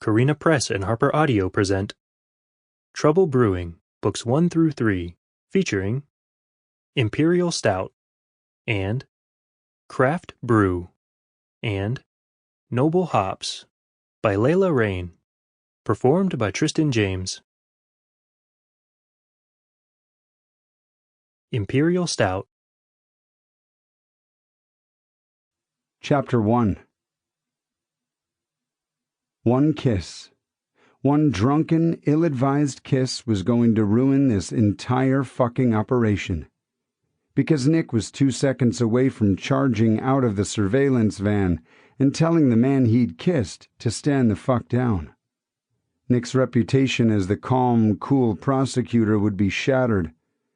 Carina Press and HarlequinAudio present Trouble Brewing, Books 1 through 3, featuring Imperial Stout, and Craft Brew, and Noble Hops by Layla Reyne, performed by Tristan James. Imperial Stout. Chapter 1. One kiss. One drunken, ill-advised kiss was going to ruin this entire fucking operation. Because Nick was 2 seconds away from charging out of the surveillance van and telling the man he'd kissed to stand the fuck down. Nick's reputation as the calm, cool prosecutor would be shattered.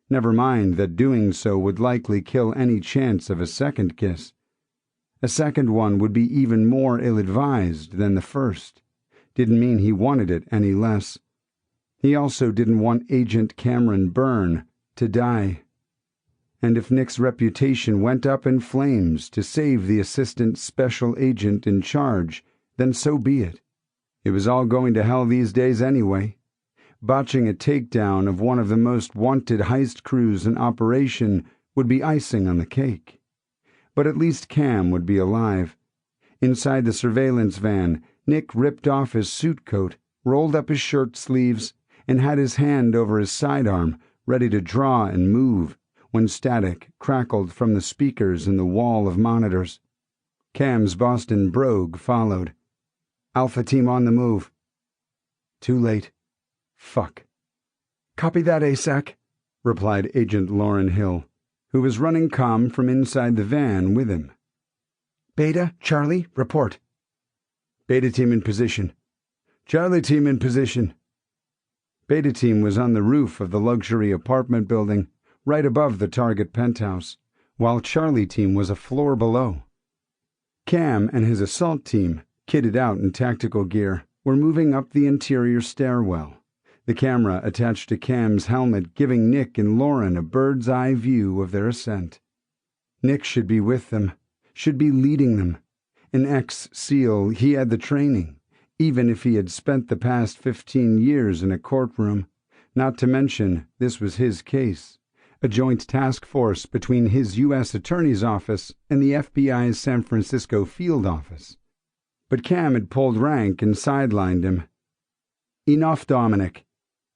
Never mind that doing so would likely kill any chance of a second kiss. A second one would be even more ill-advised than the first. Didn't mean he wanted it any less. He also didn't want Agent Cameron Byrne to die. And if Nick's reputation went up in flames to save the assistant special agent in charge, then so be it. It was all going to hell these days anyway. Botching a takedown of one of the most wanted heist crews in operation would be icing on the cake. But at least Cam would be alive. Inside the surveillance van, Nick ripped off his suit coat, rolled up his shirt sleeves, and had his hand over his sidearm, ready to draw and move, when static crackled from the speakers in the wall of monitors. Cam's Boston brogue followed. "Alpha team on the move." Too late. Fuck. "Copy that, ASAC," replied Agent Lauren Hill, who was running comm from inside the van with him. "Beta, Charlie, report." "Beta team in position." "Charlie team in position." Beta team was on the roof of the luxury apartment building, right above the target penthouse, while Charlie team was a floor below. Cam and his assault team, kitted out in tactical gear, were moving up the interior stairwell, the camera attached to Cam's helmet giving Nick and Lauren a bird's-eye view of their ascent. Nick should be with them, should be leading them. An ex-SEAL, he had the training, even if he had spent the past 15 years in a courtroom. Not to mention, this was his case, a joint task force between his U.S. Attorney's Office and the FBI's San Francisco field office. But Cam had pulled rank and sidelined him. "Enough, Dominic."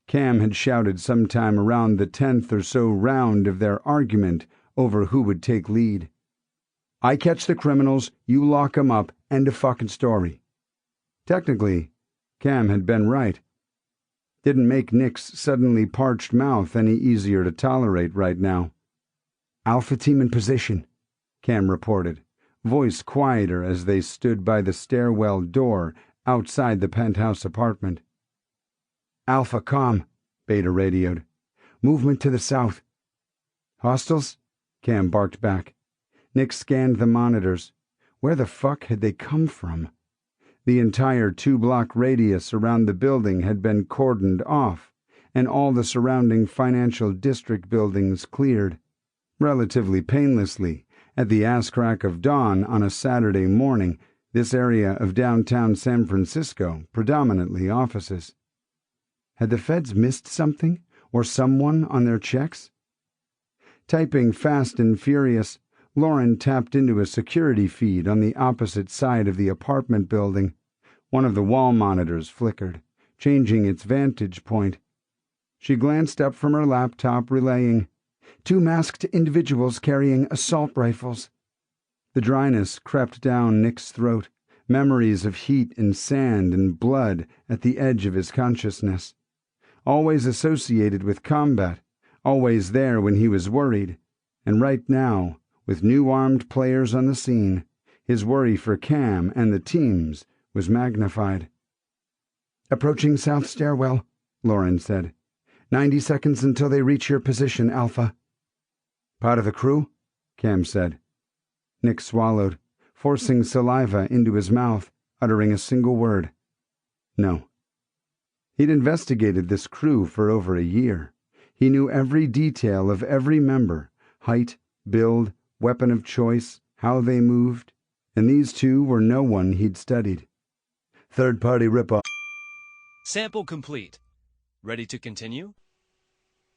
Cam had shouted sometime around the 10th or so round of their argument over who would take lead. "I catch the criminals, you lock 'em up, end of fucking story." Technically, Cam had been right. Didn't make Nick's suddenly parched mouth any easier to tolerate right now. "Alpha team in position," Cam reported, voice quieter as they stood by the stairwell door outside the penthouse apartment. "Alpha comm," Beta radioed. "Movement to the south." "Hostiles?" Cam barked back. Nick scanned the monitors. Where the fuck had they come from? The entire 2-block radius around the building had been cordoned off, and all the surrounding financial district buildings cleared, relatively painlessly, at the ass-crack of dawn on a Saturday morning, this area of downtown San Francisco predominantly offices. Had the feds missed something, or someone on their checks? Typing fast and furious, Lauren tapped into a security feed on the opposite side of the apartment building. One of the wall monitors flickered, changing its vantage point. She glanced up from her laptop, relaying, "2 masked individuals carrying assault rifles." The dryness crept down Nick's throat, memories of heat and sand and blood at the edge of his consciousness. Always associated with combat, always there when he was worried, and right now, with new armed players on the scene, his worry for Cam and the teams was magnified. "Approaching south stairwell," Lauren said. 90 seconds until they reach your position, Alpha." "Part of the crew?" Cam said. Nick swallowed, forcing saliva into his mouth, uttering a single word. No. He'd investigated this crew for over a year. He knew every detail of every member, height, build, weapon of choice, how they moved, and these two were no one he'd studied. "Third-party ripoff," Sample complete. Ready to continue?